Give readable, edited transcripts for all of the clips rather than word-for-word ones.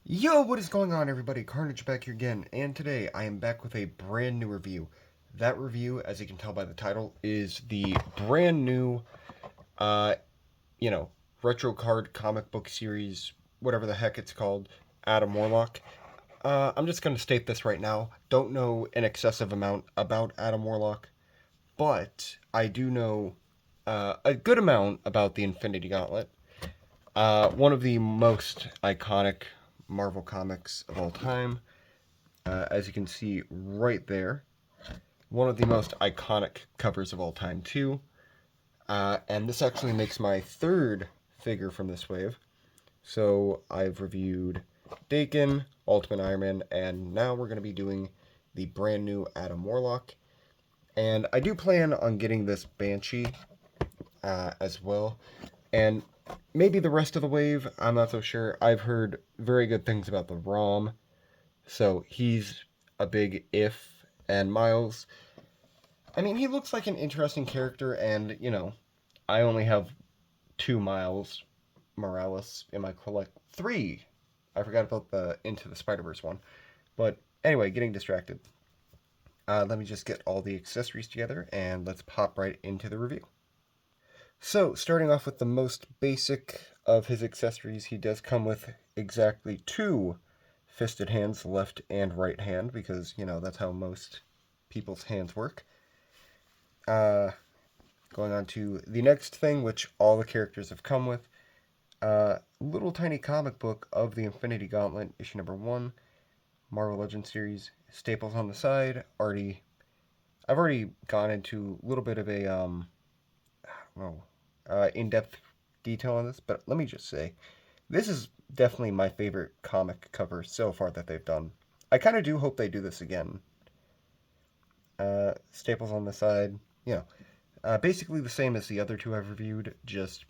Yo, what is going on, everybody? Carnage back here again, and today I am back with a brand new review. That review, as you can tell by the title, is the brand new, uh, you know, retro card comic book series, whatever the heck it's called, Adam Warlock. I'm just going to state this right now. Don't know an excessive amount about Adam Warlock, but I do know a good amount about the Infinity Gauntlet. One of the most iconic Marvel comics of all time. As you can see right there, one of the most iconic covers of all time, too. And this actually makes my third figure from this wave. So I've reviewed Dakin, Ultimate Iron Man, and now we're going to be doing the brand new Adam Warlock. And I do plan on getting this Banshee as well. And maybe the rest of the wave, I'm not so sure. I've heard very good things about the ROM, so he's a big if. And Miles, I mean, he looks like an interesting character, and, I only have two Miles Morales in my collect. Three! I forgot about the Into the Spider-Verse one. But anyway, getting distracted. Let me just get all the accessories together, and let's pop right into the review. So, starting off with the most basic of his accessories, he does come with exactly two fisted hands, left and right hand, because, that's how most people's hands work. Going on to the next thing, which all the characters have come with. Little tiny comic book of the Infinity Gauntlet, issue number 1, Marvel Legends series. Staples on the side. I've already gone into a little bit of a, in-depth detail on this, but let me just say, this is definitely my favorite comic cover so far that they've done. I kind of do hope they do this again. Staples on the side, basically the same as the other two I've reviewed, just,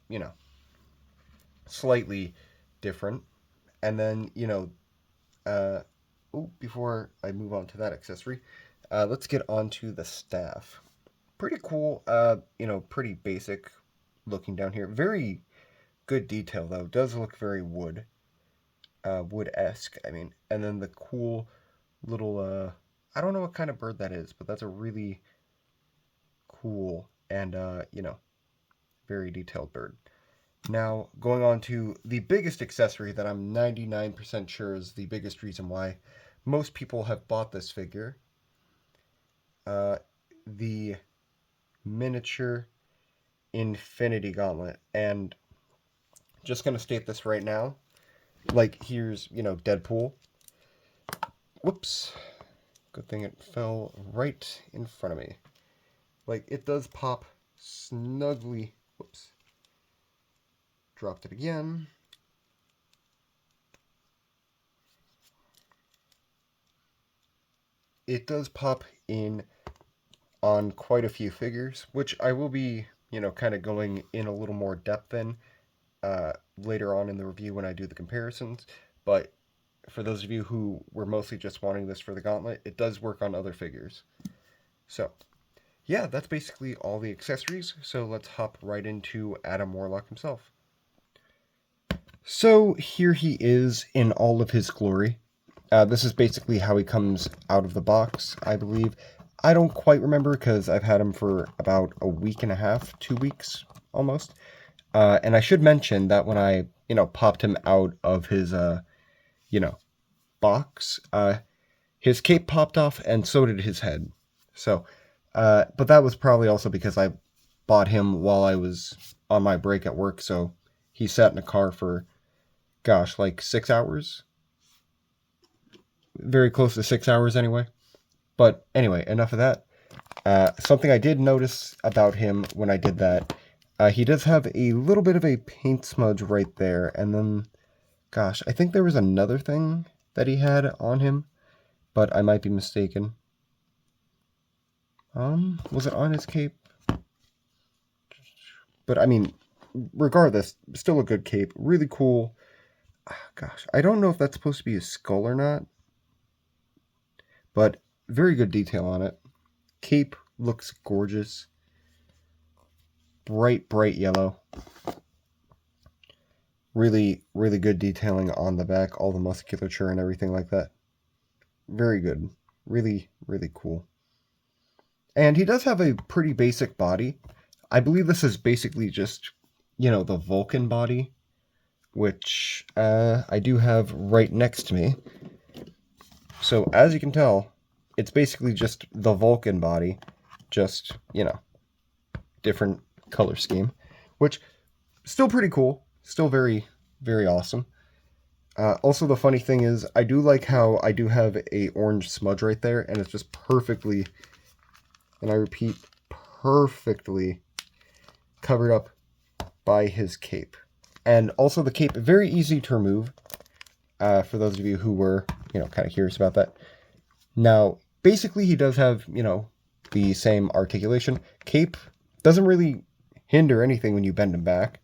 slightly different. And then, before I move on to that accessory, let's get on to the staff. Pretty cool, pretty basic looking down here. Very good detail, though. Does look very wood-esque, I mean. And then the cool little, I don't know what kind of bird that is, but that's a really cool and, very detailed bird. Now, going on to the biggest accessory that I'm 99% sure is the biggest reason why most people have bought this figure. The miniature Infinity Gauntlet. And just going to state this right now. Like, here's, Deadpool. Whoops. Good thing it fell right in front of me. Like, it does pop snugly. Whoops. Dropped it again. It does pop in on quite a few figures, which I will be, kind of going in a little more depth in later on in the review when I do the comparisons. But for those of you who were mostly just wanting this for the gauntlet, it does work on other figures. So, yeah, that's basically all the accessories. So let's hop right into Adam Warlock himself. So here he is in all of his glory. This is basically how he comes out of the box, I believe. I don't quite remember because I've had him for about a week and a half, 2 weeks almost. And I should mention that when I, popped him out of his, box, his cape popped off and so did his head. So, but that was probably also because I bought him while I was on my break at work. So he sat in a car for, gosh, like 6 hours. Very close to 6 hours anyway. But anyway, enough of that. Something I did notice about him when I did that, he does have a little bit of a paint smudge right there. And then, gosh, I think there was another thing that he had on him, but I might be mistaken. Was it on his cape? But I mean, regardless, still a good cape. Really cool. Gosh, I don't know if that's supposed to be a skull or not, but very good detail on it. Cape looks gorgeous. Bright, bright yellow. Really, really good detailing on the back, all the musculature and everything like that. Very good. Really, really cool. And he does have a pretty basic body. I believe this is basically just, the Vulcan body, which I do have right next to me. So as you can tell, it's basically just the Vulcan body, just, different color scheme, which still pretty cool, still very, very awesome. Also, the funny thing is, I do like how I do have a orange smudge right there, and it's just perfectly, and I repeat, perfectly covered up by his cape. And also the cape, very easy to remove, for those of you who were, kind of curious about that. Now, basically he does have, the same articulation. Cape doesn't really hinder anything when you bend him back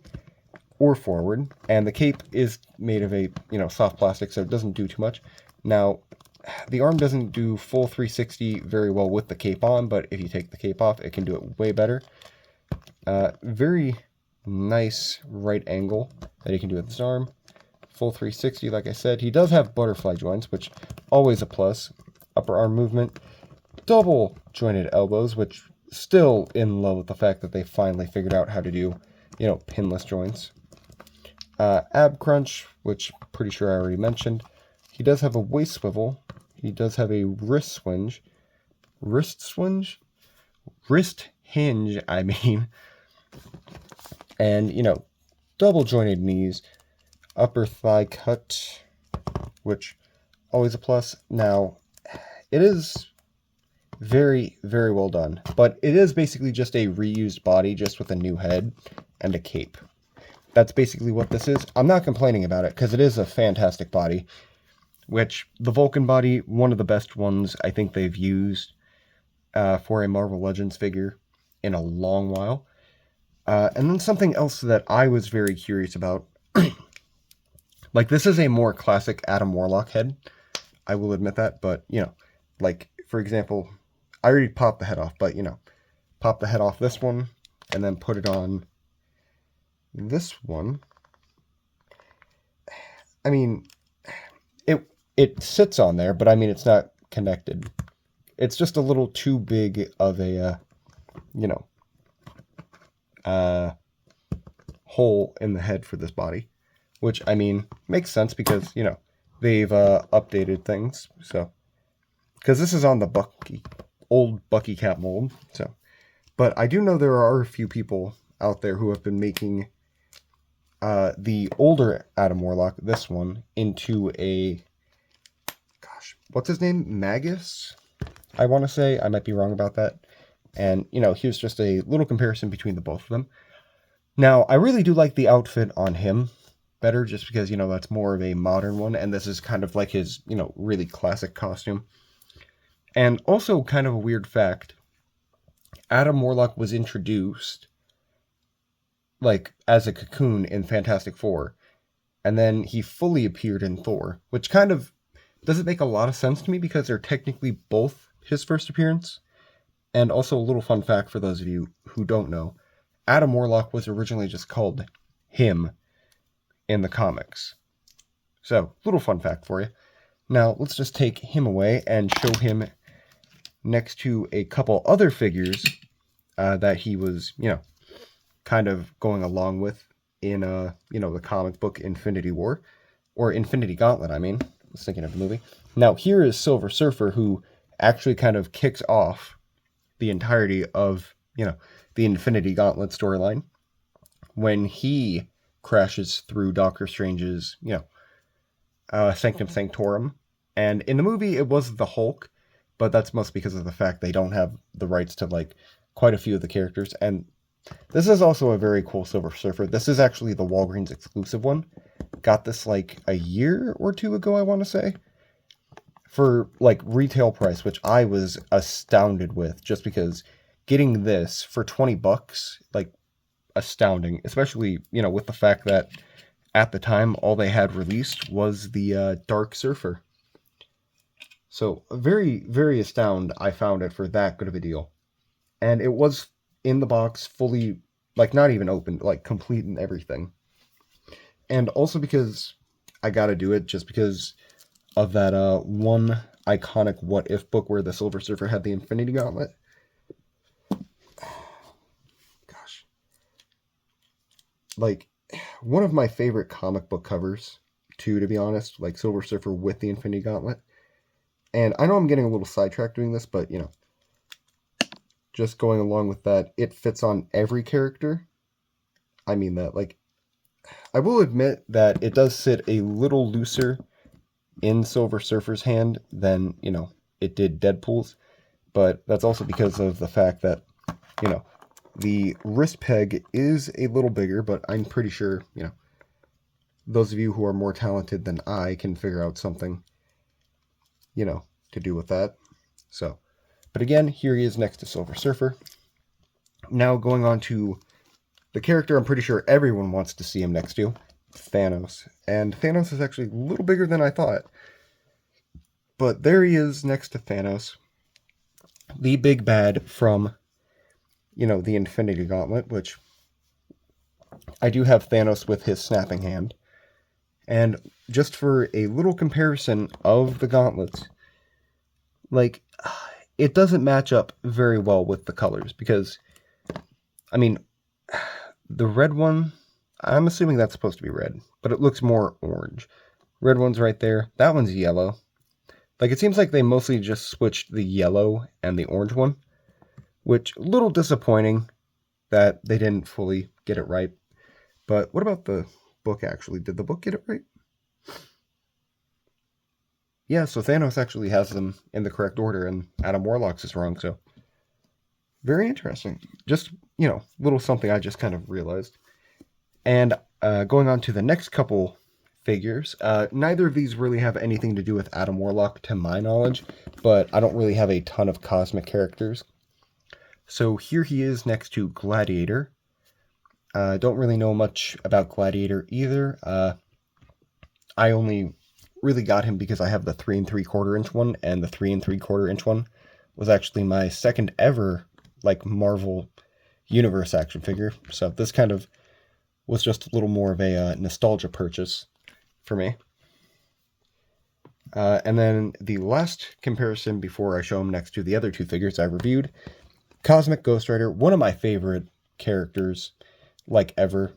or forward, and the cape is made of a, soft plastic, so it doesn't do too much. Now, the arm doesn't do full 360 very well with the cape on, but if you take the cape off, it can do it way better. Very nice right angle that he can do with his arm. Full 360, like I said. He does have butterfly joints, which always a plus. Upper arm movement. Double jointed elbows, which still in love with the fact that they finally figured out how to do, pinless joints. Ab crunch, which pretty sure I already mentioned. He does have a waist swivel. He does have a wrist swinge. Wrist hinge, I mean. And, double jointed knees. Upper thigh cut, which always a plus. Now, it is very, very well done, but it is basically just a reused body, just with a new head and a cape. That's basically what this is. I'm not complaining about it, because it is a fantastic body, which the Vulcan body, one of the best ones I think they've used for a Marvel Legends figure in a long while. And then something else that I was very curious about, like, this is a more classic Adam Warlock head, I will admit that, but, like, for example, I already popped the head off, but, pop the head off this one, and then put it on this one. I mean, it sits on there, but I mean, it's not connected. It's just a little too big of a, hole in the head for this body, which, I mean, makes sense because, they've updated things, so, because this is on the old Bucky Cap mold, so, but I do know there are a few people out there who have been making the older Adam Warlock, this one, into a, gosh, what's his name? Magus? I want to say. I might be wrong about that. And, here's just a little comparison between the both of them. Now, I really do like the outfit on him better, just because, that's more of a modern one, and this is kind of like his, really classic costume. And also, kind of a weird fact, Adam Warlock was introduced, like, as a cocoon in Fantastic Four, and then he fully appeared in Thor, which kind of doesn't make a lot of sense to me, because they're technically both his first appearance. And also, a little fun fact for those of you who don't know, Adam Warlock was originally just called him in the comics. So, little fun fact for you. Now, let's just take him away and show him next to a couple other figures that he was, kind of going along with in, the comic book Infinity War, or Infinity Gauntlet, I mean. I was thinking of the movie. Now, here is Silver Surfer, who actually kind of kicks off the entirety of, the Infinity Gauntlet storyline when he crashes through Doctor Strange's, Sanctum Sanctorum. And in the movie, it was the Hulk, but that's mostly because of the fact they don't have the rights to, like, quite a few of the characters. And this is also a very cool Silver Surfer. This is actually the Walgreens exclusive one. Got this, like, a year or two ago, I want to say, for, like, retail price, which I was astounded with, just because getting this for $20, like, astounding, especially, with the fact that at the time all they had released was the Dark Surfer. So very, very astounded I found it for that good of a deal. And it was in the box, fully, like, not even opened, like, complete and everything. and also because I gotta do it just because of that one iconic What If book where the Silver Surfer had the Infinity Gauntlet. Gosh. Like, one of my favorite comic book covers, too, to be honest, like Silver Surfer with the Infinity Gauntlet. And I know I'm getting a little sidetracked doing this, but, you know, just going along with that, it fits on every character. I mean that, like, I will admit that it does sit a little looser in Silver Surfer's hand than, you know, it did Deadpool's. But that's also because of the fact that, you know, the wrist peg is a little bigger, but I'm pretty sure, you know, those of you who are more talented than I can figure out something, you know, to do with that. So, but again, here he is next to Silver Surfer. Now going on to the character I'm pretty sure everyone wants to see him next to, Thanos. And Thanos is actually a little bigger than I thought. But there he is next to Thanos, the big bad from, you know, the Infinity Gauntlet, which I do have Thanos with his snapping hand. And just for a little comparison of the gauntlets, like, it doesn't match up very well with the colors because, I mean, the red one, I'm assuming that's supposed to be red, but it looks more orange. Red one's right there. That one's yellow. Like, it seems like they mostly just switched the yellow and the orange one, which, a little disappointing that they didn't fully get it right. But what about the book, actually? Did the book get it right? Yeah, so Thanos actually has them in the correct order, and Adam Warlock's is wrong, so very interesting. Just, you know, little something I just kind of realized. And going on to the next couple figures, neither of these really have anything to do with Adam Warlock, to my knowledge, but I don't really have a ton of cosmic characters. So here he is next to Gladiator. Don't really know much about Gladiator either. I only really got him because I have the 3 3/4 inch one, and the 3 3/4 inch one was actually my second ever, like, Marvel Universe action figure. So this kind of was just a little more of a nostalgia purchase for me. And then the last comparison before I show him next to the other two figures I reviewed, Cosmic Ghost Rider, one of my favorite characters, like, ever.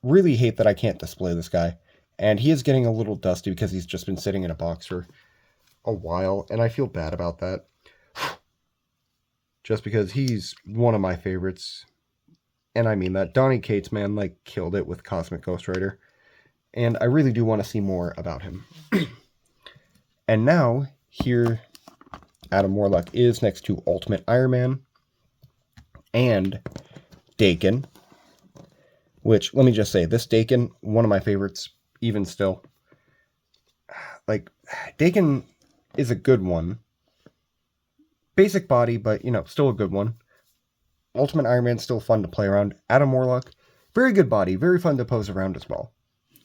Really hate that I can't display this guy. And he is getting a little dusty because he's just been sitting in a box for a while, and I feel bad about that. Just because he's one of my favorites. And I mean that. Donny Cates, man, like, killed it with Cosmic Ghost Rider. And I really do want to see more about him. And now, here, Adam Warlock is next to Ultimate Iron Man and Daken. Which, let me just say, this Daken, one of my favorites, even still. Like, Daken is a good one. Basic body, but, you know, still a good one. Ultimate Iron Man, still fun to play around. Adam Warlock, very good body, very fun to pose around as well.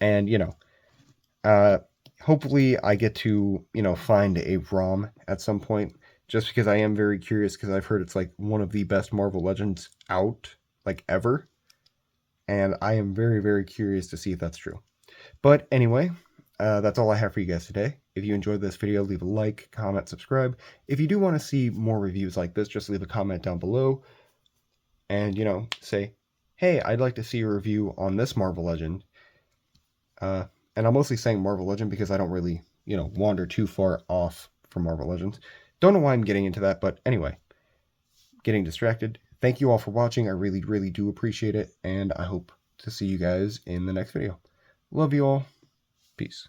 And, you know, hopefully I get to, you know, find a ROM at some point, just because I am very curious, because I've heard it's, like, one of the best Marvel Legends out, like, ever. And I am very, very curious to see if that's true. But anyway, that's all I have for you guys today. If you enjoyed this video, leave a like, comment, subscribe. If you do want to see more reviews like this, just leave a comment down below. And, you know, say, hey, I'd like to see a review on this Marvel Legend. And I'm mostly saying Marvel Legend because I don't really, you know, wander too far off from Marvel Legends. Don't know why I'm getting into that, but anyway, getting distracted. Thank you all for watching. I really, really do appreciate it, and I hope to see you guys in the next video. Love you all. Peace.